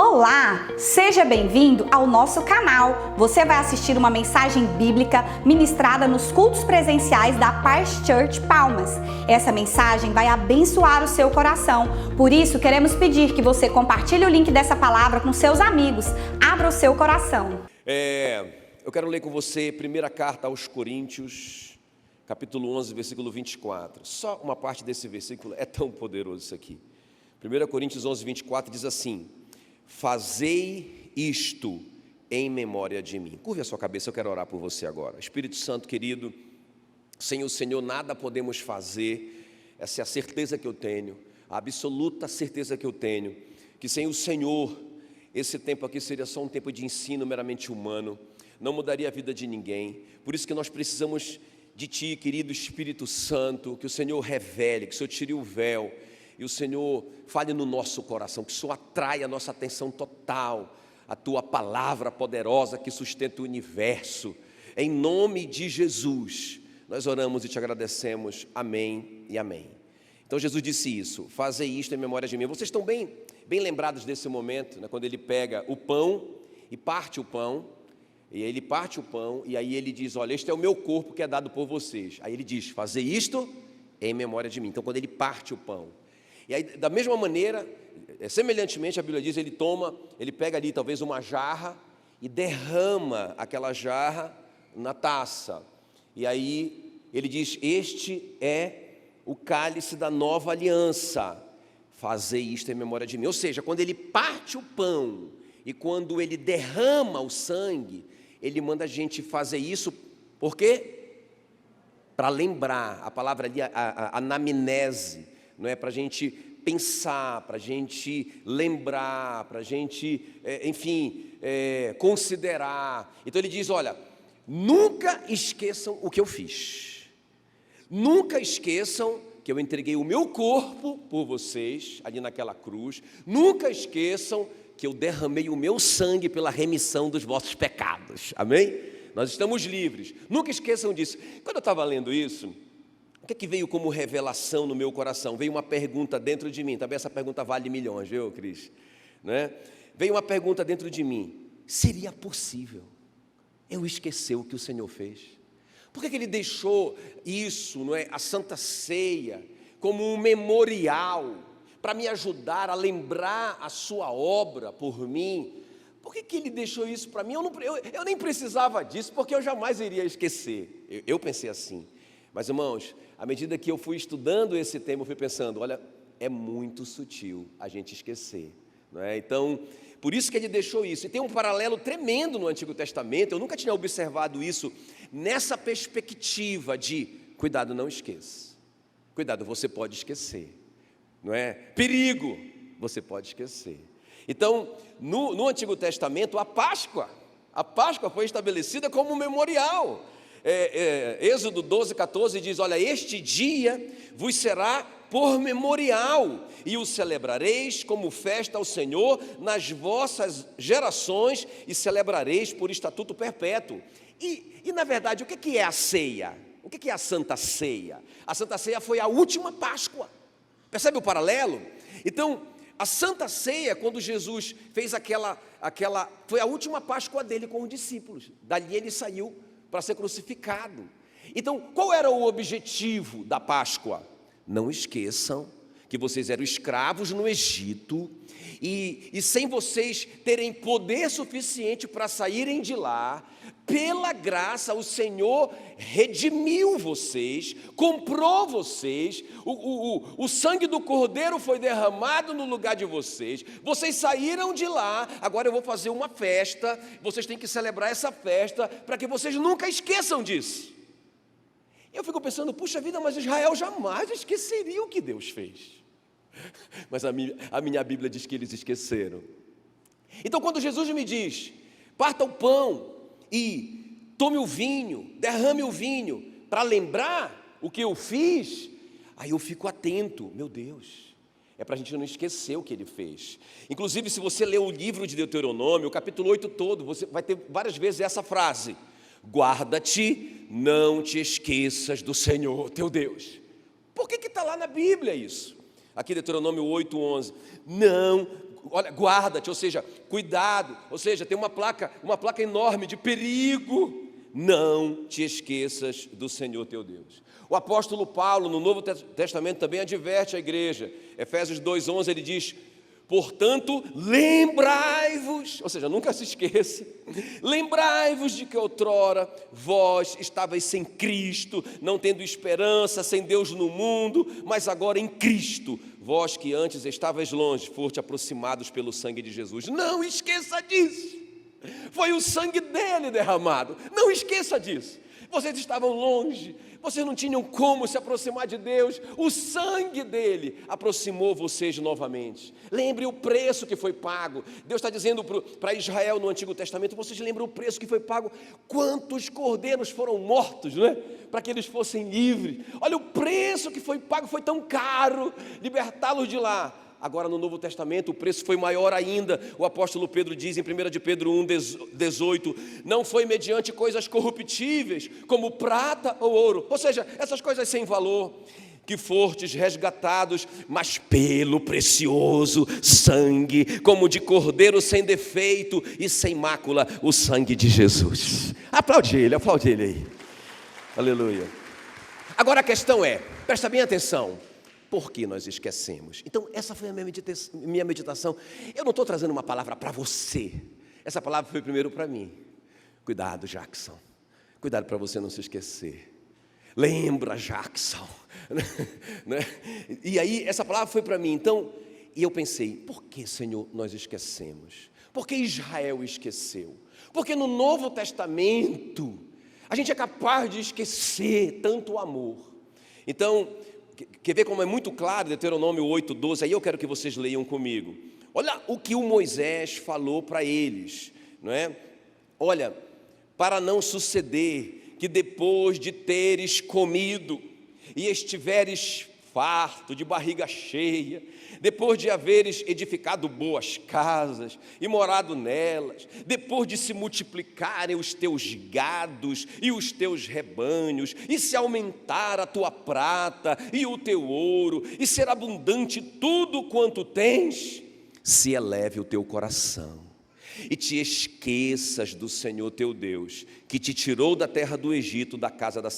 Olá, seja bem-vindo ao nosso canal. Você vai assistir uma mensagem bíblica ministrada nos cultos presenciais da Paz Church Palmas. Essa mensagem vai abençoar o seu coração. Por isso, queremos pedir que você compartilhe o link dessa palavra com seus amigos. Abra o seu coração. Eu quero ler com você primeira carta aos Coríntios, capítulo 11, versículo 24. Só uma parte desse versículo é tão poderoso isso aqui. 1 Coríntios 11, 24 diz assim: fazei isto em memória de mim. Curve a sua cabeça, eu quero orar por você agora. Espírito Santo querido, sem o Senhor nada podemos fazer. Essa é a certeza que eu tenho, a absoluta certeza que eu tenho, que sem o Senhor, esse tempo aqui seria só um tempo de ensino meramente humano, não mudaria a vida de ninguém. Por isso que nós precisamos de Ti, querido Espírito Santo, que o Senhor revele, que o Senhor tire o véu, e o Senhor fale no nosso coração, que o Senhor atraia a nossa atenção total, a Tua palavra poderosa que sustenta o universo. Em nome de Jesus, nós oramos e Te agradecemos. Amém e amém. Então Jesus disse isso: fazei isto em memória de mim. Vocês estão bem lembrados desse momento, né, quando Ele pega o pão e parte o pão, e Ele parte o pão, e aí Ele diz: olha, este é o meu corpo que é dado por vocês. Aí Ele diz: fazei isto em memória de mim. Então quando Ele parte o pão, e aí, da mesma maneira, semelhantemente, a Bíblia diz, ele pega ali talvez uma jarra e derrama aquela jarra na taça. E aí ele diz: este é o cálice da nova aliança, fazei isto em memória de mim. Ou seja, quando ele parte o pão e quando ele derrama o sangue, ele manda a gente fazer isso, por quê? Para lembrar, a palavra ali, a anamnese, não é? Para a gente pensar, para a gente lembrar, para a gente, considerar. Então ele diz: olha, nunca esqueçam o que eu fiz, nunca esqueçam que eu entreguei o meu corpo por vocês, ali naquela cruz, nunca esqueçam que eu derramei o meu sangue pela remissão dos vossos pecados, amém? Nós estamos livres, nunca esqueçam disso. Quando eu estava lendo isso, o que é que veio como revelação no meu coração? Veio uma pergunta dentro de mim. Também essa pergunta vale milhões, viu, Cris? Né? Veio uma pergunta dentro de mim: seria possível eu esquecer o que o Senhor fez? Por que Ele deixou isso, não é, a Santa Ceia, como um memorial para me ajudar a lembrar a sua obra por mim? Por que Ele deixou isso para mim? Eu nem precisava disso, porque eu jamais iria esquecer. Eu pensei assim. Mas, irmãos, à medida que eu fui estudando esse tema, eu fui pensando: olha, é muito sutil a gente esquecer, não é? Então, por isso que Ele deixou isso. E tem um paralelo tremendo no Antigo Testamento. Eu nunca tinha observado isso nessa perspectiva de: cuidado, não esqueça. Cuidado, você pode esquecer, não é? Perigo, você pode esquecer. Então, no Antigo Testamento, a Páscoa foi estabelecida como um memorial. Êxodo 12, 14 diz: olha, este dia vos será por memorial, e o celebrareis como festa ao Senhor nas vossas gerações, e celebrareis por estatuto perpétuo. E na verdade, o que é a ceia? O que é a Santa Ceia? A Santa Ceia foi a última Páscoa. Percebe o paralelo? Então, a Santa Ceia, quando Jesus fez foi a última Páscoa dele com os discípulos. Dali ele saiu para ser crucificado. Então, qual era o objetivo da Páscoa? Não esqueçam que vocês eram escravos no Egito, e sem vocês terem poder suficiente para saírem de lá, pela graça o Senhor redimiu vocês, comprou vocês, o sangue do Cordeiro foi derramado no lugar de vocês, vocês saíram de lá. Agora eu vou fazer uma festa, vocês têm que celebrar essa festa, para que vocês nunca esqueçam disso. Eu fico pensando: puxa vida, mas Israel jamais esqueceria o que Deus fez. Mas a minha Bíblia diz que eles esqueceram. Então, quando Jesus me diz: parta o pão e tome o vinho, derrame o vinho, para lembrar o que eu fiz, aí eu fico atento. Meu Deus, é para a gente não esquecer o que Ele fez. Inclusive, se você ler o livro de Deuteronômio, o capítulo 8 todo, você vai ter várias vezes essa frase: guarda-te, não te esqueças do Senhor teu Deus. Por que está lá na Bíblia isso? Aqui Deuteronômio 8:11, não olha, guarda-te, ou seja, cuidado, ou seja, tem uma placa enorme de perigo. Não te esqueças do Senhor teu Deus. O apóstolo Paulo, no Novo Testamento, também adverte a igreja. Efésios 2:11, ele diz: portanto, lembrai-vos, ou seja, nunca se esqueça, lembrai-vos de que outrora vós estavais sem Cristo, não tendo esperança, sem Deus no mundo, mas agora em Cristo, vós que antes estavais longe, foste aproximados pelo sangue de Jesus. Não esqueça disso, foi o sangue dele derramado, não esqueça disso. Vocês estavam longe, vocês não tinham como se aproximar de Deus, o sangue dele aproximou vocês novamente. Lembre o preço que foi pago. Deus está dizendo para Israel no Antigo Testamento: vocês lembram o preço que foi pago? Quantos cordeiros foram mortos, não é? Para que eles fossem livres. Olha o preço que foi pago, foi tão caro libertá-los de lá. Agora no Novo Testamento o preço foi maior ainda. O apóstolo Pedro diz em 1 de Pedro 1:18: não foi mediante coisas corruptíveis, como prata ou ouro, ou seja, essas coisas sem valor, que fostes resgatados, mas pelo precioso sangue, como de cordeiro sem defeito e sem mácula, o sangue de Jesus. Aplaude ele aí. Aleluia. Agora a questão é, presta bem atenção, por que nós esquecemos? Então, essa foi a minha meditação. Eu não estou trazendo uma palavra para você. Essa palavra foi primeiro para mim. Cuidado, Jackson. Cuidado para você não se esquecer. Lembra, Jackson. Né? E aí, essa palavra foi para mim. Então, e eu pensei, por que, Senhor, nós esquecemos? Por que Israel esqueceu? Porque no Novo Testamento, a gente é capaz de esquecer tanto o amor. Então, quer ver como é muito claro, Deuteronômio 8:12, aí eu quero que vocês leiam comigo. Olha o que o Moisés falou para eles, não é? Olha, para não suceder que depois de teres comido e estiveres farto, de barriga cheia, depois de haveres edificado boas casas e morado nelas, depois de se multiplicarem os teus gados e os teus rebanhos, e se aumentar a tua prata e o teu ouro, e ser abundante tudo quanto tens, se eleve o teu coração e te esqueças do Senhor teu Deus, que te tirou da terra do Egito, da casa da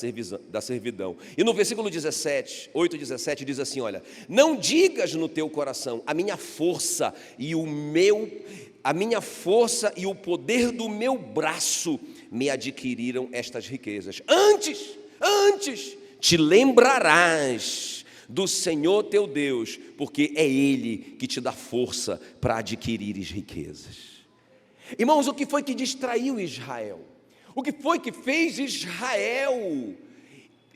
servidão. E no versículo 8:17 diz assim, olha: não digas no teu coração, a minha força e o poder do meu braço me adquiriram estas riquezas. Antes te lembrarás do Senhor teu Deus, porque é Ele que te dá força para adquirires riquezas. Irmãos, o que foi que distraiu Israel? O que foi que fez Israel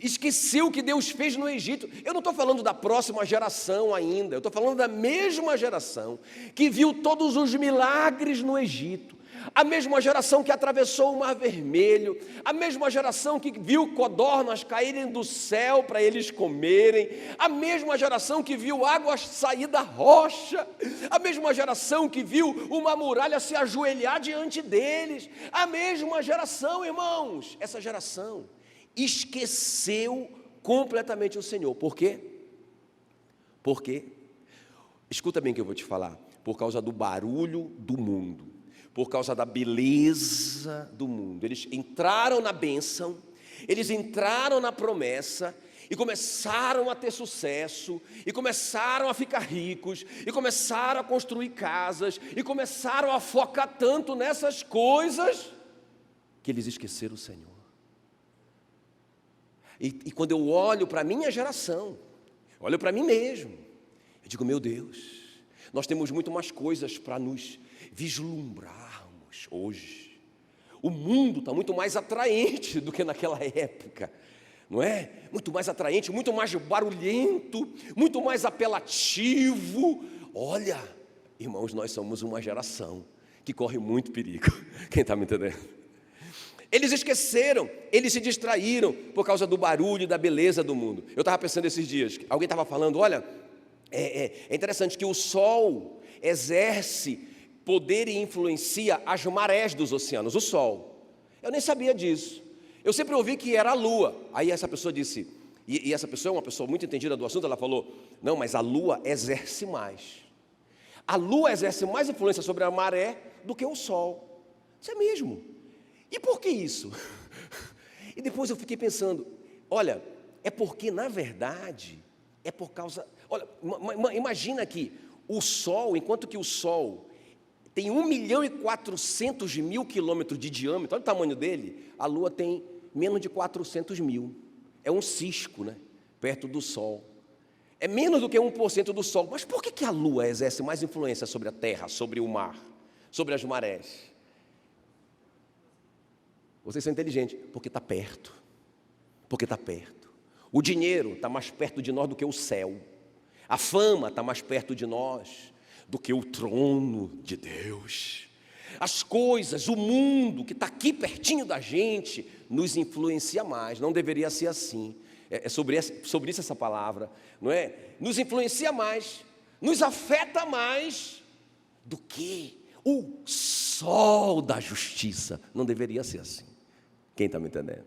esquecer o que Deus fez no Egito? Eu não estou falando da próxima geração ainda, eu estou falando da mesma geração que viu todos os milagres no Egito, a mesma geração que atravessou o Mar Vermelho, a mesma geração que viu codornas caírem do céu para eles comerem, a mesma geração que viu águas sair da rocha, a mesma geração que viu uma muralha se ajoelhar diante deles, a mesma geração, irmãos. Essa geração esqueceu completamente o Senhor. Por quê? Por quê? Escuta bem o que eu vou te falar. Por causa do barulho do mundo, por causa da beleza do mundo. Eles entraram na bênção, eles entraram na promessa e começaram a ter sucesso, e começaram a ficar ricos, e começaram a construir casas, e começaram a focar tanto nessas coisas, que eles esqueceram o Senhor. E quando eu olho para a minha geração, olho para mim mesmo, eu digo, meu Deus, nós temos muito mais coisas para nos vislumbrarmos hoje. O mundo está muito mais atraente do que naquela época, não é? Muito mais atraente, muito mais barulhento, muito mais apelativo. Olha, irmãos, nós somos uma geração que corre muito perigo. Quem está me entendendo? Eles esqueceram, eles se distraíram por causa do barulho e da beleza do mundo. Eu estava pensando esses dias, alguém estava falando, olha, é interessante que o sol exerce poder e influencia as marés dos oceanos, o sol. Eu nem sabia disso. Eu sempre ouvi que era a lua. Aí essa pessoa disse, e essa pessoa é uma pessoa muito entendida do assunto, ela falou, não, mas a lua exerce mais. A lua exerce mais influência sobre a maré do que o sol. Isso é mesmo. E por que isso? E depois eu fiquei pensando, olha, é porque na verdade, é por causa... Olha, imagina que o sol, enquanto que o sol tem 1.400.000 quilômetros de diâmetro, olha o tamanho dele, a lua tem menos de 400.000. É um cisco, né? Perto do sol. É menos do que 1% do sol. Mas por que a lua exerce mais influência sobre a terra, sobre o mar, sobre as marés? Vocês são inteligentes, porque está perto. Porque está perto. O dinheiro está mais perto de nós do que o céu. A fama está mais perto de nós do que o trono de Deus. As coisas, o mundo que está aqui pertinho da gente, nos influencia mais. Não deveria ser assim. É sobre isso essa palavra, não é? Nos influencia mais, nos afeta mais do que o sol da justiça. Não deveria ser assim. Quem está me entendendo?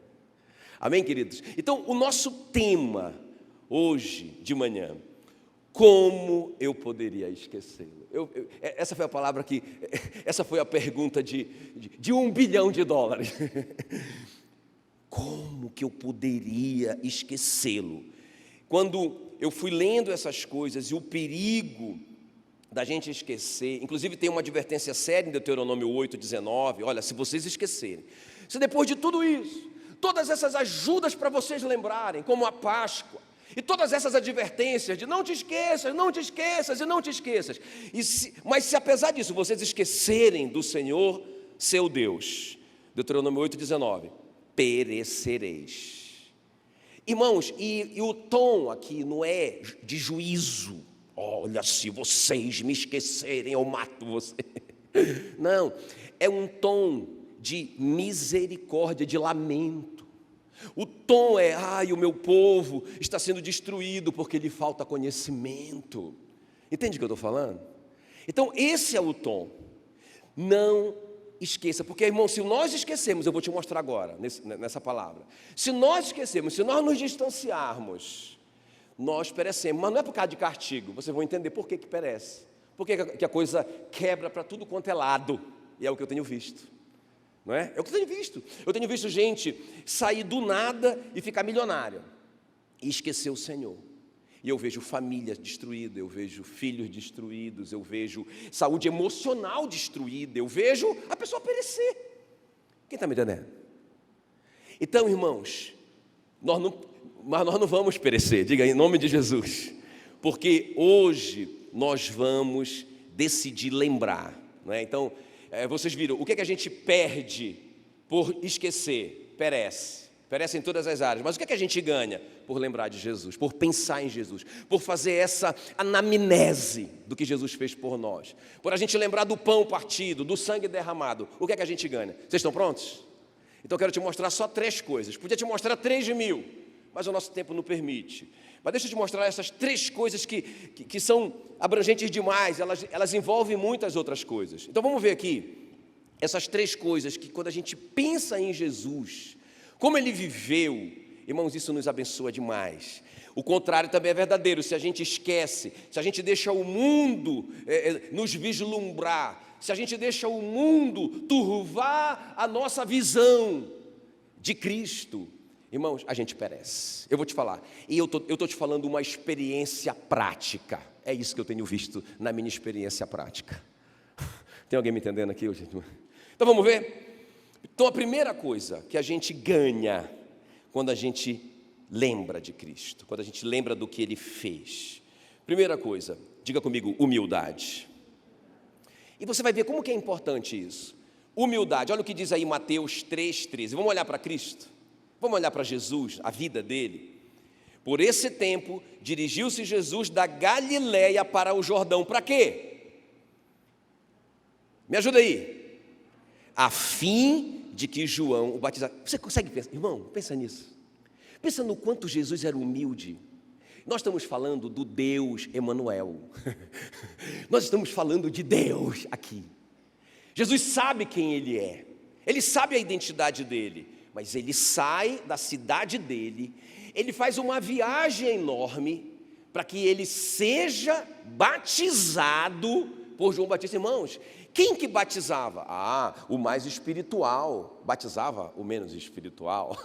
Amém, queridos? Então, o nosso tema hoje de manhã, como eu poderia esquecê-lo? Essa foi a palavra essa foi a pergunta de $1 bilhão. Como que eu poderia esquecê-lo? Quando eu fui lendo essas coisas e o perigo da gente esquecer, inclusive tem uma advertência séria em Deuteronômio 8:19, olha, se vocês esquecerem, se depois de tudo isso, todas essas ajudas para vocês lembrarem, como a Páscoa, e todas essas advertências de não te esqueças, não te esqueças e não te esqueças, mas se apesar disso vocês esquecerem do Senhor, seu Deus, Deuteronômio 8:19, perecereis. Irmãos, e o tom aqui não é de juízo. Olha, se vocês me esquecerem, eu mato você. Não, é um tom de misericórdia, de lamento. O tom é, o meu povo está sendo destruído porque lhe falta conhecimento. Entende o que eu estou falando? Então, esse é o tom. Não esqueça, porque, irmão, se nós esquecemos, eu vou te mostrar agora, nessa palavra. Se nós esquecemos, se nós nos distanciarmos, nós perecemos, mas não é por causa de castigo. Vocês vão entender por que perece. Por que a coisa quebra para tudo quanto é lado. E é o que eu tenho visto. Não é? É o que eu tenho visto. Eu tenho visto gente sair do nada e ficar milionária. E esquecer o Senhor. E eu vejo famílias destruídas, eu vejo filhos destruídos, eu vejo saúde emocional destruída, eu vejo a pessoa perecer. Quem está me entendendo? Então, irmãos, nós não vamos perecer, diga em nome de Jesus, porque hoje nós vamos decidir lembrar, não é? Então, vocês viram, o que é que a gente perde por esquecer? Perece em todas as áreas, mas o que é que a gente ganha? Por lembrar de Jesus, por pensar em Jesus, por fazer essa anamnese do que Jesus fez por nós, por a gente lembrar do pão partido, do sangue derramado. O que é que a gente ganha? Vocês estão prontos? Então eu quero te mostrar só 3 coisas, podia te mostrar 3.000, mas o nosso tempo não permite. Mas deixa eu te mostrar essas 3 coisas que são abrangentes demais, elas envolvem muitas outras coisas. Então vamos ver aqui, essas 3 coisas que quando a gente pensa em Jesus, como Ele viveu, irmãos, isso nos abençoa demais. O contrário também é verdadeiro, se a gente esquece, se a gente deixa o mundo nos vislumbrar, se a gente deixa o mundo turvar a nossa visão de Cristo, irmãos, a gente perece. Eu vou te falar, e eu estou te falando uma experiência prática, é isso que eu tenho visto na minha experiência prática. Tem alguém me entendendo aqui hoje? Então vamos ver? Então a primeira coisa que a gente ganha quando a gente lembra de Cristo, quando a gente lembra do que Ele fez. Primeira coisa, diga comigo, humildade. E você vai ver como que é importante isso. Humildade, olha o que diz aí Mateus 3,13. Vamos olhar para Cristo? Vamos olhar para Jesus, a vida dele. Por esse tempo, dirigiu-se Jesus da Galileia para o Jordão. Para quê? Me ajuda aí. A fim de que João o batizasse. Você consegue pensar? Irmão, pensa nisso. Pensa no quanto Jesus era humilde. Nós estamos falando do Deus Emanuel. Nós estamos falando de Deus aqui. Jesus sabe quem Ele é. Ele sabe a identidade dele. Mas Ele sai da cidade dele. Ele faz uma viagem enorme para que Ele seja batizado por João Batista. Irmãos, quem que batizava? O mais espiritual batizava o menos espiritual.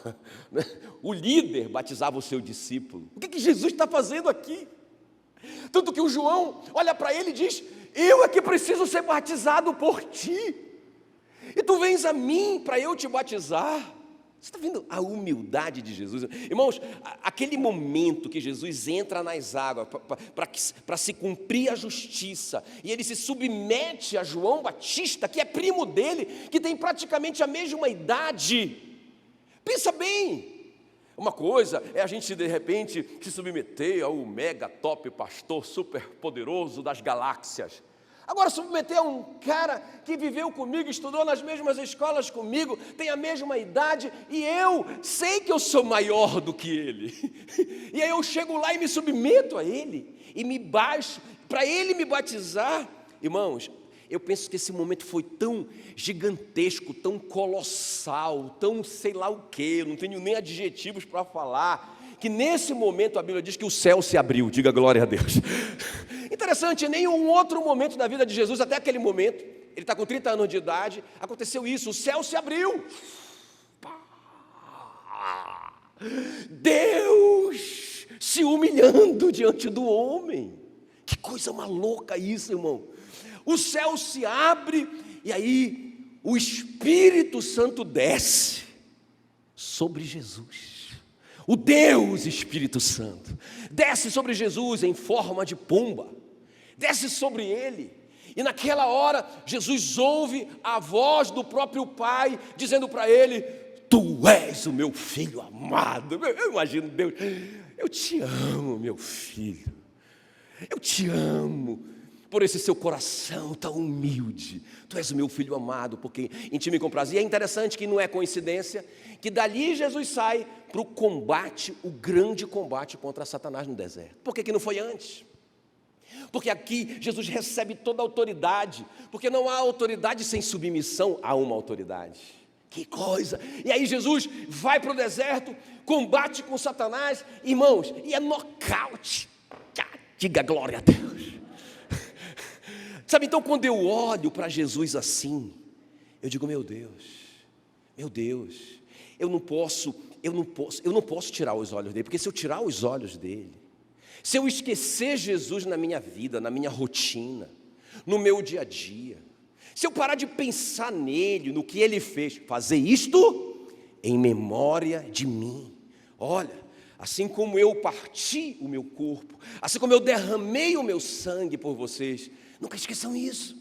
O líder batizava o seu discípulo. O que Jesus está fazendo aqui? Tanto que o João olha para ele e diz: eu é que preciso ser batizado por ti, e tu vens a mim para eu te batizar. Você está vendo a humildade de Jesus? Irmãos, aquele momento que Jesus entra nas águas para se cumprir a justiça, e ele se submete a João Batista, que é primo dele, que tem praticamente a mesma idade. Pensa bem, uma coisa é a gente de repente se submeter ao mega top pastor super poderoso das galáxias. Agora, submeter a um cara que viveu comigo, estudou nas mesmas escolas comigo, tem a mesma idade, e eu sei que eu sou maior do que ele. E aí eu chego lá e me submeto a ele, e me baixo, para ele me batizar. Irmãos, eu penso que esse momento foi tão gigantesco, tão colossal, tão sei lá o quê, eu não tenho nem adjetivos para falar, que nesse momento a Bíblia diz que o céu se abriu. Diga glória a Deus. Interessante, em nenhum outro momento da vida de Jesus, até aquele momento, ele está com 30 anos de idade, aconteceu isso, o céu se abriu. Deus se humilhando diante do homem. Que coisa maluca isso, irmão. O céu se abre e aí o Espírito Santo desce sobre Jesus. O Deus Espírito Santo desce sobre Jesus em forma de pomba, desce sobre ele, e naquela hora Jesus ouve a voz do próprio Pai dizendo para ele: tu és o meu filho amado. Eu imagino Deus: eu te amo, meu filho, eu te amo por esse seu coração tão humilde. Tu és o meu filho amado, porque em ti me comprazi. E é interessante que não é coincidência que dali Jesus sai para o combate, o grande combate contra Satanás no deserto. Por que não foi antes? Porque aqui Jesus recebe toda a autoridade, porque não há autoridade sem submissão a uma autoridade. Que coisa! E aí Jesus vai para o deserto, combate com Satanás, irmãos, e é nocaute. Diga glória a Deus. Sabe, então quando eu olho para Jesus assim, eu digo: meu Deus, eu não posso tirar os olhos dele, porque se eu tirar os olhos dele, se eu esquecer Jesus na minha vida, na minha rotina, no meu dia a dia, se eu parar de pensar nele, no que ele fez, fazer isto em memória de mim. Olha, assim como eu parti o meu corpo, assim como eu derramei o meu sangue por vocês, nunca esqueçam isso,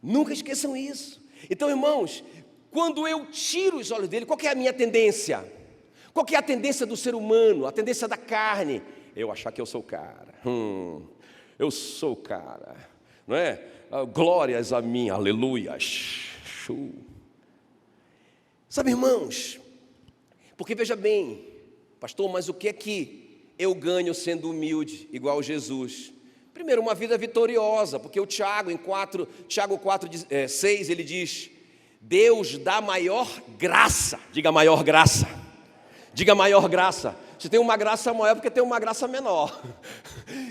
nunca esqueçam isso. Então, irmãos, quando eu tiro os olhos dele, qual que é a minha tendência? Qual que é a tendência do ser humano, a tendência da carne? Eu achar que eu sou o cara, eu sou o cara, não é? Glórias a mim, aleluias. Sabe, irmãos, porque veja bem, pastor, mas o que é que eu ganho sendo humilde, igual Jesus? Primeiro, uma vida vitoriosa, porque o Tiago 4:6, ele diz: Deus dá maior graça. Diga maior graça. Diga maior graça. Se tem uma graça maior, porque tem uma graça menor.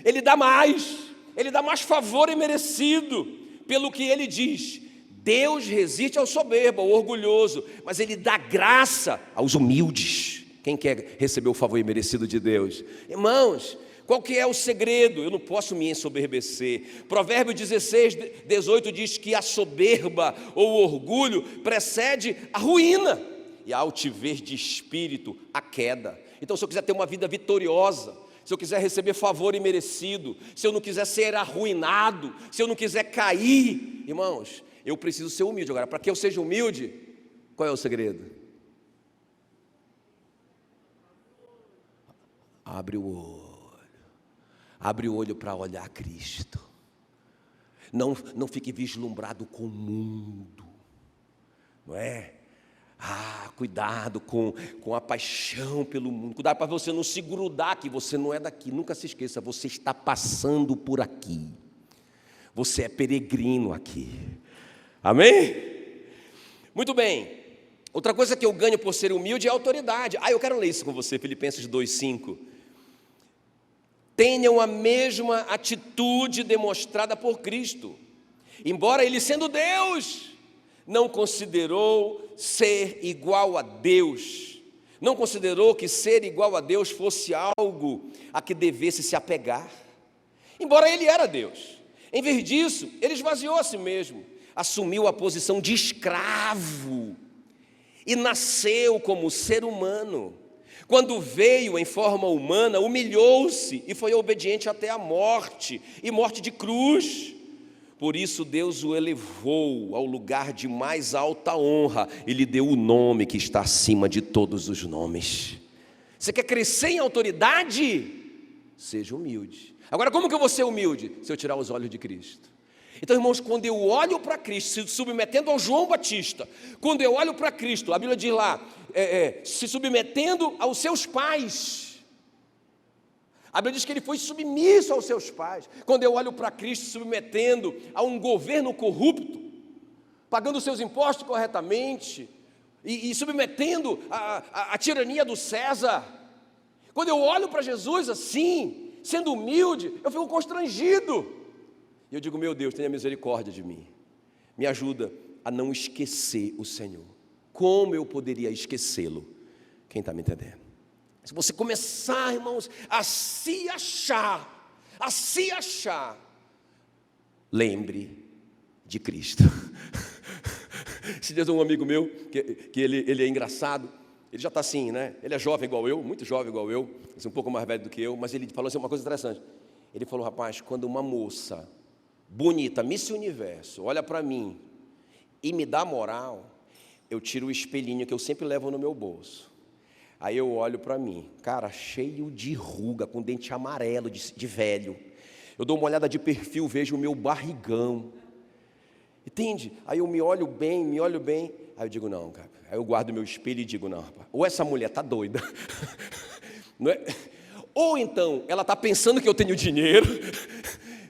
Ele dá mais favor imerecido, pelo que ele diz: Deus resiste ao soberbo, ao orgulhoso, mas ele dá graça aos humildes. Quem quer receber o favor imerecido de Deus? Irmãos, qual que é o segredo? Eu não posso me ensoberbecer. Provérbios 16:18 diz que a soberba ou o orgulho precede a ruína, e a altivez de espírito, a queda. Então, se eu quiser ter uma vida vitoriosa, se eu quiser receber favor imerecido, se eu não quiser ser arruinado, se eu não quiser cair, irmãos, eu preciso ser humilde. Agora, para que eu seja humilde, qual é o segredo? Abre o olho para olhar Cristo. Não fique vislumbrado com o mundo, não é? Cuidado com a paixão pelo mundo. Cuidado para você não se grudar aqui. Você não é daqui, nunca se esqueça. Você está passando por aqui. Você é peregrino aqui. Amém? Muito bem. Outra coisa que eu ganho por ser humilde é a autoridade. Eu quero ler isso com você, Filipenses 2:5. Tenham a mesma atitude demonstrada por Cristo, Embora ele sendo Deus, não considerou ser igual a Deus. Não considerou que ser igual a Deus fosse algo a que devesse se apegar. Embora ele era Deus. Em vez disso, ele esvaziou a si mesmo, assumiu a posição de escravo e nasceu como ser humano. Quando veio em forma humana, humilhou-se e foi obediente até a morte, e morte de cruz. Por isso Deus o elevou ao lugar de mais alta honra e lhe deu o nome que está acima de todos os nomes. Você quer crescer em autoridade? Seja humilde. Agora, como que eu vou ser humilde? Se eu tirar os olhos de Cristo. Então, irmãos, quando eu olho para Cristo, se submetendo ao João Batista, quando eu olho para Cristo, a Bíblia diz lá, se submetendo aos seus pais. A Bíblia diz que ele foi submisso aos seus pais. Quando eu olho para Cristo, submetendo a um governo corrupto, pagando seus impostos corretamente, e submetendo a tirania do César. Quando eu olho para Jesus assim, sendo humilde, eu fico constrangido. E eu digo, meu Deus, tenha misericórdia de mim. Me ajuda a não esquecer o Senhor. Como eu poderia esquecê-lo? Quem está me entendendo? Se você começar, irmãos, a se achar, lembre de Cristo. Esse dia um amigo meu, que ele é engraçado, ele já está assim, né? Ele é jovem igual eu, muito jovem igual eu, um pouco mais velho do que eu, mas ele falou assim uma coisa interessante. Ele falou, rapaz, quando uma moça bonita, Miss Universo, olha para mim e me dá moral, eu tiro o espelhinho que eu sempre levo no meu bolso. Aí eu olho para mim, cara, cheio de ruga, com dente amarelo de velho. Eu dou uma olhada de perfil, vejo o meu barrigão. Entende? Aí eu me olho bem. Aí eu digo, não, cara. Aí eu guardo meu espelho e digo, não, rapaz, ou essa mulher está doida, não é? Ou então ela está pensando que eu tenho dinheiro,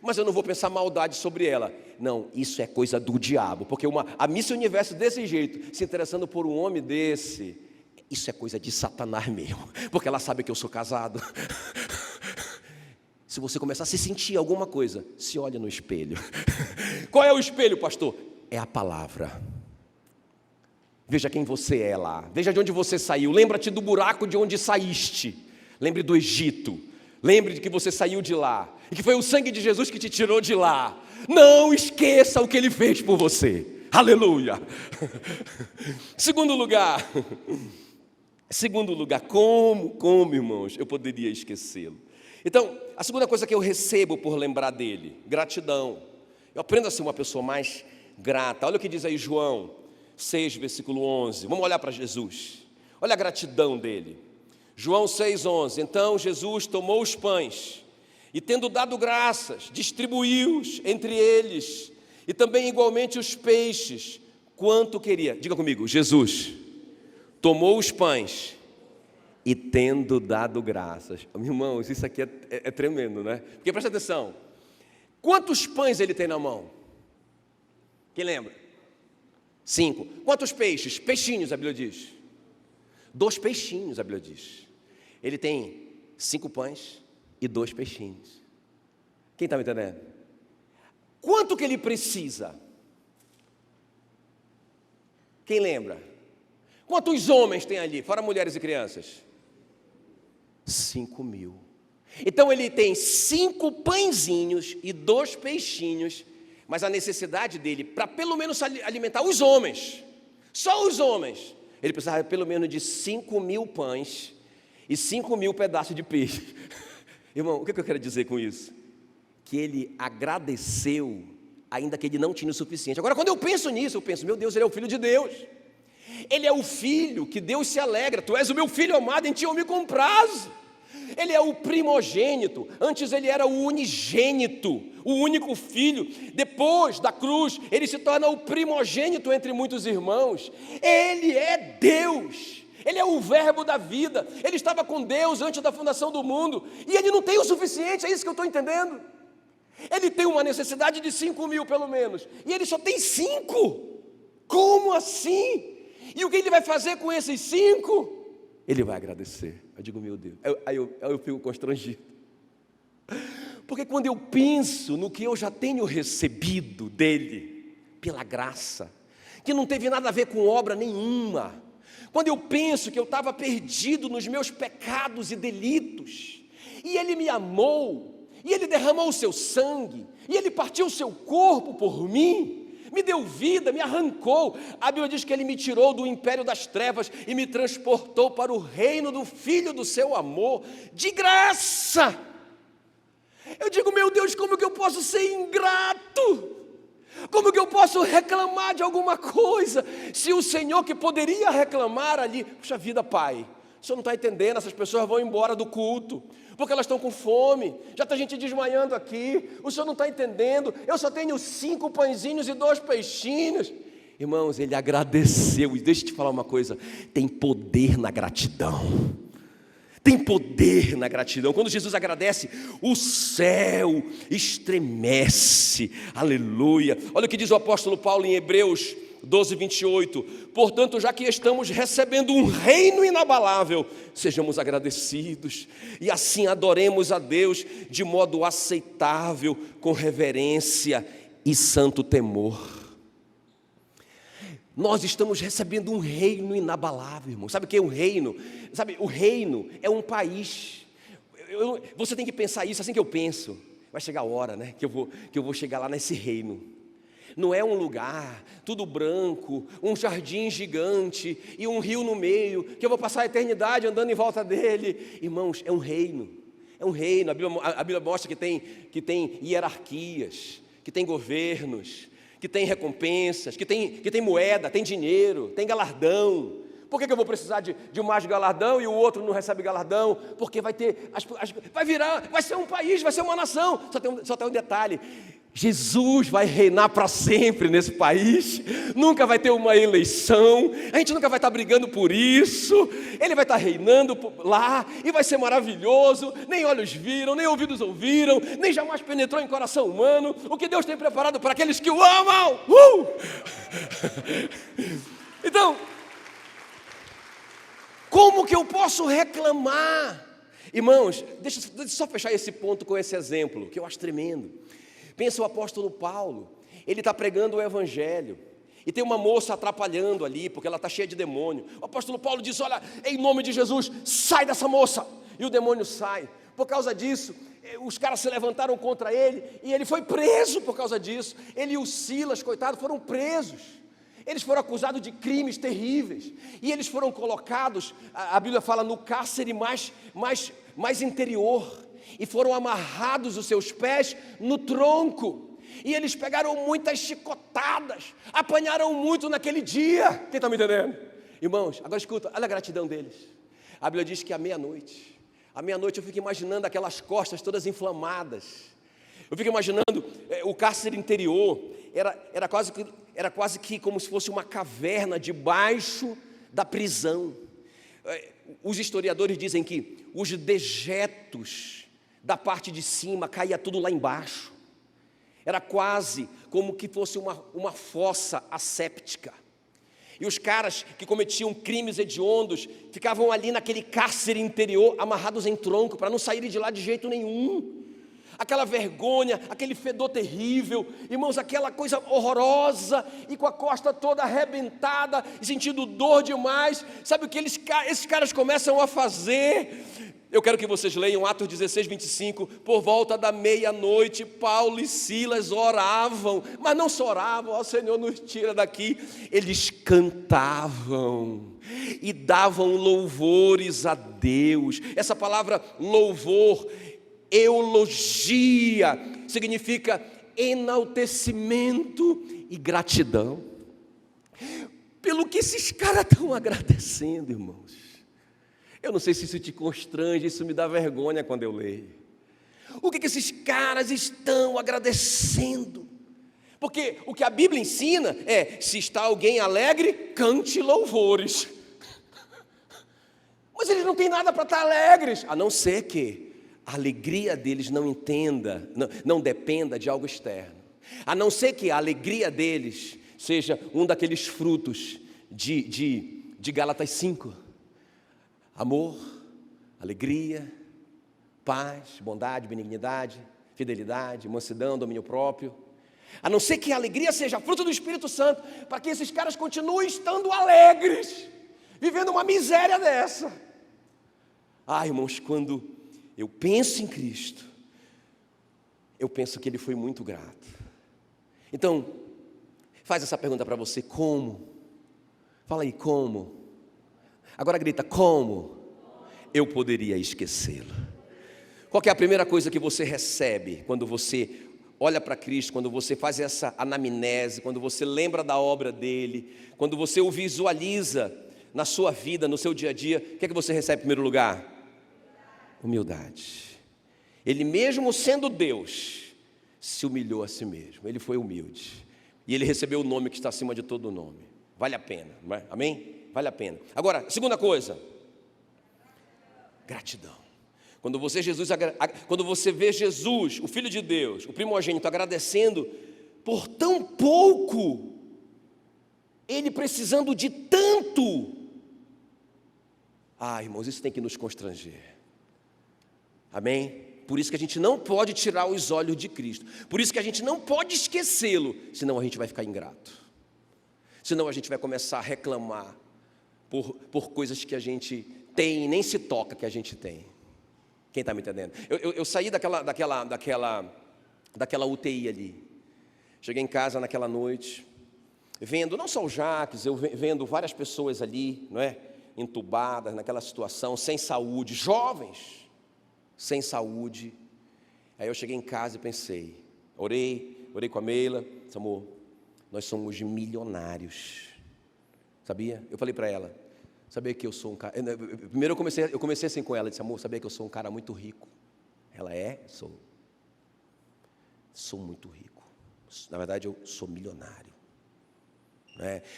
mas eu não vou pensar maldade sobre ela. Não, isso é coisa do diabo, porque a Miss Universo desse jeito, se interessando por um homem desse, isso é coisa de Satanás mesmo, porque ela sabe que eu sou casado. Se você começar a se sentir alguma coisa, se olha no espelho. Qual é o espelho, pastor? É a palavra. Veja quem você é lá, veja de onde você saiu, lembra-te do buraco de onde saíste, lembre do Egito, lembre de que você saiu de lá, e que foi o sangue de Jesus que te tirou de lá. Não esqueça o que Ele fez por você, aleluia. Segundo lugar, como irmãos, eu poderia esquecê-lo? Então, a segunda coisa que eu recebo por lembrar dele, gratidão. Eu aprendo a ser uma pessoa mais grata. Olha o que diz aí João 6, versículo 11. Vamos olhar para Jesus. Olha a gratidão dele. João 6, 11. Então Jesus tomou os pães e, tendo dado graças, distribuiu-os entre eles, e também igualmente os peixes, quanto queria. Diga comigo, Jesus tomou os pães e, tendo dado graças. Irmãos, isso aqui é tremendo, né? Porque presta atenção, quantos pães ele tem na mão? Quem lembra? 5. Quantos peixes? Peixinhos, a Bíblia diz. 2 peixinhos, a Bíblia diz. Ele tem 5 pães e 2 peixinhos. Quem está me entendendo? Quanto que ele precisa? Quem lembra? Quantos homens tem ali, fora mulheres e crianças? 5.000. Então ele tem 5 pãezinhos e 2 peixinhos, mas a necessidade dele, para pelo menos alimentar os homens, só os homens, ele precisava pelo menos de 5.000 pães e 5.000 pedaços de peixe. Irmão, o que eu quero dizer com isso? Que ele agradeceu, ainda que ele não tinha o suficiente. Agora, quando eu penso nisso, eu penso, meu Deus, ele é o Filho de Deus. Ele é o filho que Deus se alegra. Tu és o meu filho amado, em ti eu me comprazo. Ele é o primogênito. Antes ele era o unigênito, o único filho. Depois da cruz, ele se torna o primogênito entre muitos irmãos. Ele é Deus. Ele é o verbo da vida. Ele estava com Deus antes da fundação do mundo. E ele não tem o suficiente, é isso que eu estou entendendo. Ele tem uma necessidade de 5.000 pelo menos. E ele só tem 5. Como assim? E o que ele vai fazer com esses 5? Ele vai agradecer. Eu digo, meu Deus. Aí eu fico constrangido. Porque quando eu penso no que eu já tenho recebido dele, pela graça, que não teve nada a ver com obra nenhuma, quando eu penso que eu estava perdido nos meus pecados e delitos, e ele me amou, e ele derramou o seu sangue, e ele partiu o seu corpo por mim, me deu vida, me arrancou. A Bíblia diz que ele me tirou do império das trevas e me transportou para o reino do Filho do seu amor, de graça. Eu digo, meu Deus, como que eu posso ser ingrato? Como que eu posso reclamar de alguma coisa, se o Senhor que poderia reclamar ali, puxa vida, Pai, o Senhor não está entendendo, essas pessoas vão embora do culto, porque elas estão com fome, já está gente desmaiando aqui, o Senhor não está entendendo, eu só tenho 5 pãezinhos e 2 peixinhos. Irmãos, ele agradeceu, e deixa eu te falar uma coisa, tem poder na gratidão. Tem poder na gratidão. Quando Jesus agradece, o céu estremece, aleluia. Olha o que diz o apóstolo Paulo em Hebreus 12, 28. Portanto, já que estamos recebendo um reino inabalável, sejamos agradecidos, e assim adoremos a Deus de modo aceitável, com reverência e santo temor. Nós estamos recebendo um reino inabalável, irmão. Sabe o que é um reino? Sabe, o reino é um país. Você tem que pensar isso, assim que eu penso. Vai chegar a hora, né, que eu vou chegar lá nesse reino. Não é um lugar, tudo branco, um jardim gigante e um rio no meio, que eu vou passar a eternidade andando em volta dele. Irmãos, é um reino. É um reino. A Bíblia mostra que tem hierarquias, que tem governos, que tem recompensas, que tem moeda, tem dinheiro, tem galardão. Por que eu vou precisar de mais galardão e o outro não recebe galardão? Porque vai ser um país, vai ser uma nação. Só tem um detalhe: Jesus vai reinar para sempre nesse país, nunca vai ter uma eleição, a gente nunca vai estar brigando por isso, ele vai estar reinando lá, e vai ser maravilhoso, nem olhos viram, nem ouvidos ouviram, nem jamais penetrou em coração humano, o que Deus tem preparado para aqueles que o amam. Então, como que eu posso reclamar? Irmãos, deixa eu só fechar esse ponto com esse exemplo, que eu acho tremendo. Pensa o apóstolo Paulo, ele está pregando o evangelho, e tem uma moça atrapalhando ali, porque ela está cheia de demônio. O apóstolo Paulo diz: olha, em nome de Jesus, sai dessa moça, e o demônio sai. Por causa disso, os caras se levantaram contra ele, e ele foi preso por causa disso. Ele e o Silas, coitado, foram presos. Eles foram acusados de crimes terríveis, e eles foram colocados, a Bíblia fala, no cárcere mais interior, e foram amarrados os seus pés no tronco, e eles pegaram muitas chicotadas, apanharam muito naquele dia. Quem está me entendendo? Irmãos, agora escuta, olha a gratidão deles. A Bíblia diz que à meia-noite eu fico imaginando aquelas costas todas inflamadas, eu fico imaginando o cárcere interior, era quase que como se fosse uma caverna debaixo da prisão. Os historiadores dizem que os dejetos da parte de cima caía tudo lá embaixo. Era quase como que fosse uma fossa asséptica. E os caras que cometiam crimes hediondos ficavam ali naquele cárcere interior, amarrados em tronco, para não saírem de lá de jeito nenhum. Aquela vergonha, aquele fedor terrível, irmãos, aquela coisa horrorosa, e com a costa toda arrebentada, e sentindo dor demais. Sabe o que esses caras começam a fazer? Eu quero que vocês leiam Atos 16, 25, por volta da meia-noite, Paulo e Silas oravam, mas não só oravam, ó Senhor, nos tira daqui, eles cantavam e davam louvores a Deus. Essa palavra louvor, eulogia, significa enaltecimento e gratidão. Pelo que esses caras estão agradecendo, irmãos. Eu não sei se isso te constrange, isso me dá vergonha quando eu leio. O que esses caras estão agradecendo? Porque o que a Bíblia ensina é: se está alguém alegre, cante louvores. Mas eles não têm nada para estar alegres, a não ser que a alegria deles não dependa de algo externo. A não ser que a alegria deles seja um daqueles frutos de Gálatas 5. Amor, alegria, paz, bondade, benignidade, fidelidade, mansidão, domínio próprio. A não ser que a alegria seja fruto do Espírito Santo, para que esses caras continuem estando alegres, vivendo uma miséria dessa. Irmãos, quando eu penso em Cristo, eu penso que Ele foi muito grato. Então, faz essa pergunta para você: como? Fala aí, como? Agora grita: como eu poderia esquecê-lo? Qual que é a primeira coisa que você recebe quando você olha para Cristo, quando você faz essa anamnese, quando você lembra da obra dele, quando você o visualiza na sua vida, no seu dia a dia? O que é que você recebe em primeiro lugar? Humildade. Ele, mesmo sendo Deus, se humilhou a si mesmo. Ele foi humilde. E ele recebeu o nome que está acima de todo nome. Vale a pena, não é? Amém? Vale a pena. Agora, segunda coisa: gratidão. Quando você vê Jesus, o Filho de Deus, o primogênito, agradecendo por tão pouco, Ele precisando de tanto. Irmãos, isso tem que nos constranger. Amém? Por isso que a gente não pode tirar os olhos de Cristo. Por isso que a gente não pode esquecê-lo, senão a gente vai ficar ingrato. Senão a gente vai começar a reclamar por coisas que a gente tem e nem se toca que a gente tem. Quem está me entendendo? Eu saí daquela UTI ali. Cheguei em casa naquela noite, vendo não só o Jaques, eu vendo várias pessoas ali, não é? Entubadas naquela situação, sem saúde, jovens, sem saúde. Aí eu cheguei em casa e pensei, orei com a Meila, disse: amor, nós somos milionários, sabia? Eu falei para ela: sabia que eu sou um cara... Primeiro eu comecei assim com ela, disse: amor, sabia que eu sou um cara muito rico? Ela: sou muito rico. Na verdade, eu sou milionário.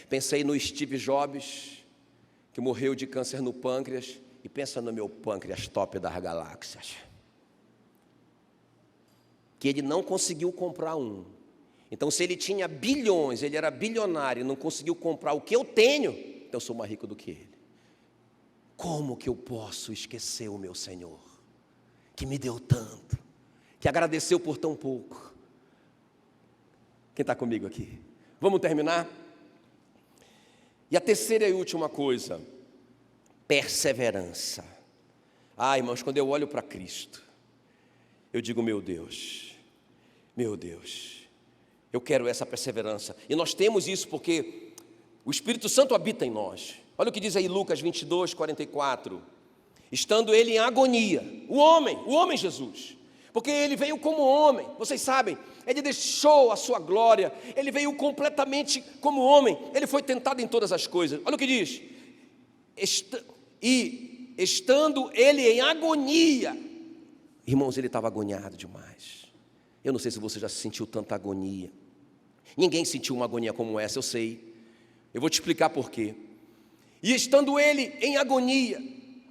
Pensei no Steve Jobs, que morreu de câncer no pâncreas, e pensa no meu pâncreas top das galáxias, que ele não conseguiu comprar um. Então, se ele tinha bilhões, ele era bilionário e não conseguiu comprar o que eu tenho, então eu sou mais rico do que ele. Como que eu posso esquecer o meu Senhor, que me deu tanto, que agradeceu por tão pouco? Quem está comigo aqui? Vamos terminar? E a terceira e última coisa: perseverança. Irmãos, quando eu olho para Cristo, eu digo: meu Deus, eu quero essa perseverança. E nós temos isso porque o Espírito Santo habita em nós. Olha o que diz aí Lucas 22, 44. Estando ele em agonia, o homem Jesus, porque ele veio como homem, vocês sabem, ele deixou a sua glória, ele veio completamente como homem, ele foi tentado em todas as coisas. Olha o que diz: estando ele em agonia. Irmãos, ele estava agoniado demais. Eu não sei se você já sentiu tanta agonia. Ninguém sentiu uma agonia como essa, eu sei. Eu vou te explicar por quê. E estando ele em agonia,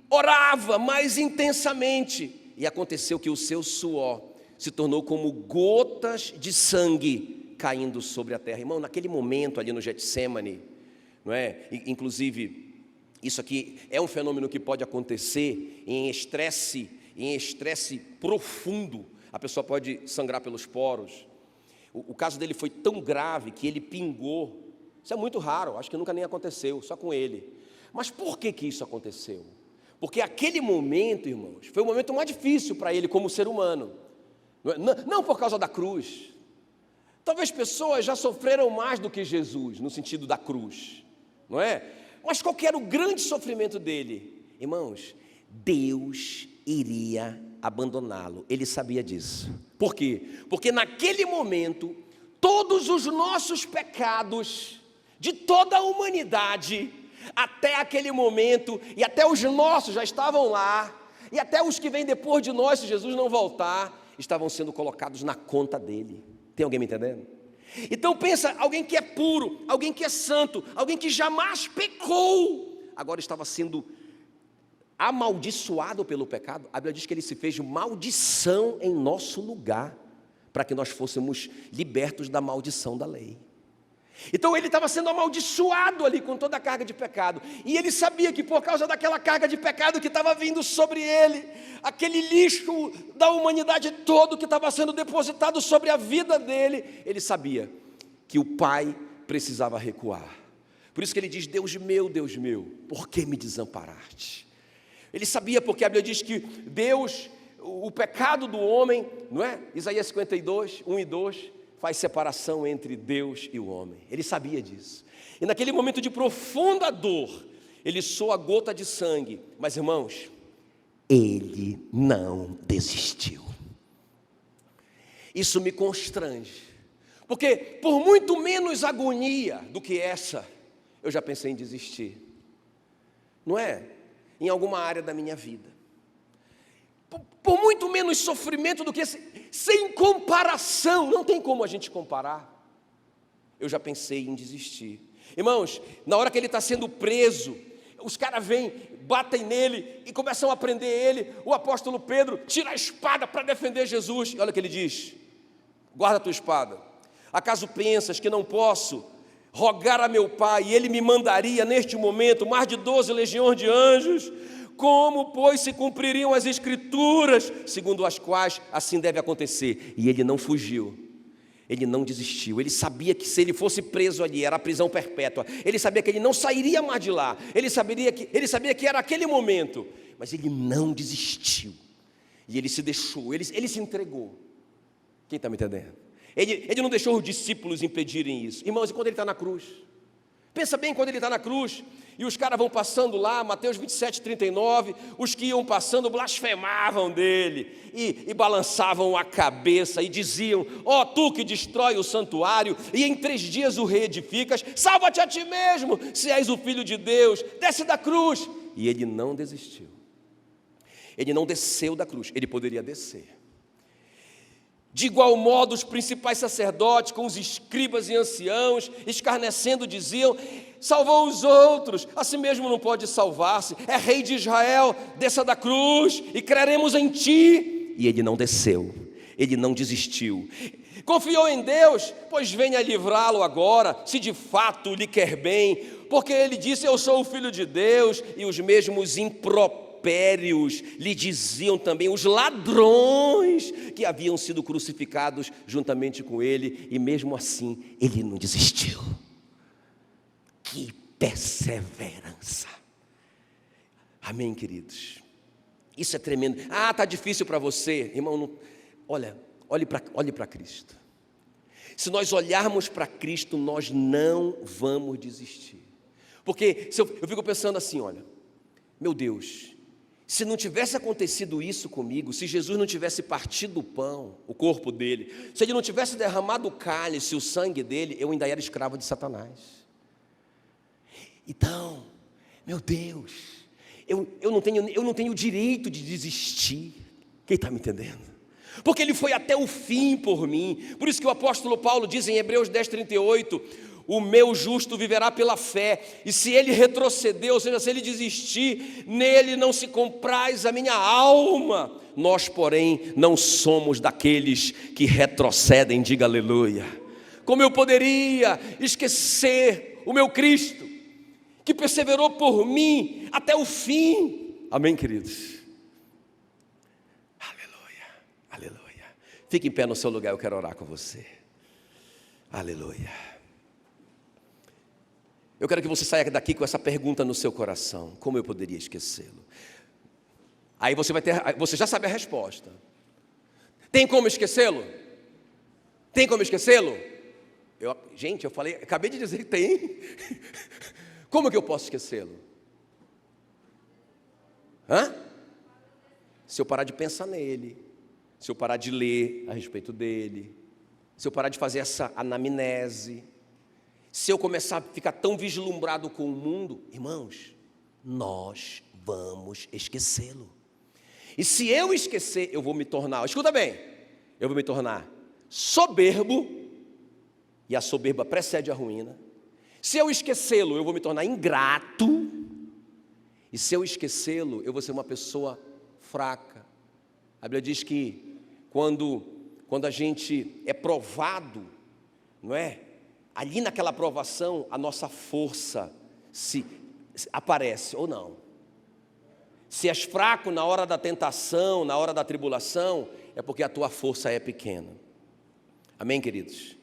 orava mais intensamente, e aconteceu que o seu suor se tornou como gotas de sangue caindo sobre a terra. Irmão, naquele momento ali no Getsemane, não é? Inclusive, isso aqui é um fenômeno que pode acontecer em estresse profundo. A pessoa pode sangrar pelos poros. O caso dele foi tão grave que ele pingou. Isso é muito raro, acho que nunca nem aconteceu, só com ele. Mas por que isso aconteceu? Porque aquele momento, irmãos, foi o momento mais difícil para ele como ser humano. Não por causa da cruz. Talvez pessoas já sofreram mais do que Jesus, no sentido da cruz, não é? Mas qual que era o grande sofrimento dele? Irmãos, Deus iria abandoná-lo, ele sabia disso. Por quê? Porque naquele momento, todos os nossos pecados, de toda a humanidade, até aquele momento, e até os nossos já estavam lá, e até os que vêm depois de nós, se Jesus não voltar, estavam sendo colocados na conta dele. Tem alguém me entendendo? Então pensa, alguém que é puro, alguém que é santo, alguém que jamais pecou, agora estava sendo amaldiçoado pelo pecado. A Bíblia diz que ele se fez maldição em nosso lugar, para que nós fôssemos libertos da maldição da lei. Então ele estava sendo amaldiçoado ali com toda a carga de pecado. E ele sabia que por causa daquela carga de pecado que estava vindo sobre ele, aquele lixo da humanidade todo que estava sendo depositado sobre a vida dele, ele sabia que o Pai precisava recuar. Por isso que ele diz: Deus meu, por que me desamparaste? Ele sabia, porque a Bíblia diz que Deus, o pecado do homem, não é? Isaías 52, 1 e 2, faz separação entre Deus e o homem. Ele sabia disso. E naquele momento de profunda dor, ele soa a gota de sangue. Mas, irmãos, ele não desistiu. Isso me constrange. Porque por muito menos agonia do que essa, eu já pensei em desistir. Não é? Em alguma área da minha vida. Por muito menos sofrimento do que esse, sem comparação, não tem como a gente comparar. Eu já pensei em desistir. Irmãos, na hora que ele está sendo preso, os caras vêm, batem nele e começam a prender ele. O apóstolo Pedro tira a espada para defender Jesus. E olha o que ele diz: guarda a tua espada. Acaso pensas que não posso rogar a meu Pai, e ele me mandaria neste momento mais de 12 legiões de anjos? Como, pois, se cumpririam as Escrituras, segundo as quais assim deve acontecer? E ele não fugiu, ele não desistiu. Ele sabia que se ele fosse preso ali, era a prisão perpétua. Ele sabia que ele não sairia mais de lá. Ele sabia que era aquele momento. Mas ele não desistiu. E ele se deixou, ele se entregou. Quem está me entendendo? Ele não deixou os discípulos impedirem isso. Irmãos, e quando ele está na cruz? Pensa bem, quando ele está na cruz, e os caras vão passando lá, Mateus 27, 39, os que iam passando blasfemavam dele, e balançavam a cabeça, e diziam: ó, tu que destrói o santuário, e em 3 dias o reedificas, salva-te a ti mesmo, se és o Filho de Deus, desce da cruz. E ele não desistiu, ele não desceu da cruz, ele poderia descer. De igual modo, os principais sacerdotes, com os escribas e anciãos, escarnecendo, diziam: salvou os outros, a si mesmo não pode salvar-se, é rei de Israel, desça da cruz e creremos em ti. E ele não desceu, ele não desistiu. Confiou em Deus, pois venha livrá-lo agora, se de fato lhe quer bem, porque ele disse: eu sou o Filho de Deus. E os mesmos impropérios lhe diziam também os ladrões que haviam sido crucificados juntamente com ele, e mesmo assim ele não desistiu. Que perseverança! Amém, queridos? Isso é tremendo. Ah, está difícil para você, irmão. Não, olhe para Cristo. Se nós olharmos para Cristo, nós não vamos desistir. Porque eu fico pensando assim: olha, meu Deus, se não tivesse acontecido isso comigo, se Jesus não tivesse partido o pão, o corpo dele, se ele não tivesse derramado o cálice, o sangue dele, eu ainda era escravo de Satanás. Então, meu Deus, eu não tenho direito de desistir. Quem está me entendendo? Porque ele foi até o fim por mim. Por isso que o apóstolo Paulo diz em Hebreus 10, 38, o meu justo viverá pela fé, e se ele retroceder, ou seja, se ele desistir, nele não se compraz a minha alma. Nós, porém, não somos daqueles que retrocedem, diga aleluia. Como eu poderia esquecer o meu Cristo, que perseverou por mim até o fim? Amém, queridos? Aleluia, aleluia. Fique em pé no seu lugar, eu quero orar com você. Aleluia. Eu quero que você saia daqui com essa pergunta no seu coração: como eu poderia esquecê-lo? Aí você já sabe a resposta. Tem como esquecê-lo? Tem como esquecê-lo? Gente, acabei de dizer que tem. Como que eu posso esquecê-lo? Se eu parar de pensar nele, se eu parar de ler a respeito dele, se eu parar de fazer essa anamnese, se eu começar a ficar tão vislumbrado com o mundo, irmãos, nós vamos esquecê-lo. E se eu esquecer, eu vou me tornar, escuta bem, eu vou me tornar soberbo, e a soberba precede a ruína. Se eu esquecê-lo, eu vou me tornar ingrato, e se eu esquecê-lo, eu vou ser uma pessoa fraca. A Bíblia diz que quando a gente é provado, não é? ali naquela provação, a nossa força se aparece ou não. Se és fraco na hora da tentação, na hora da tribulação, é porque a tua força é pequena. Amém, queridos?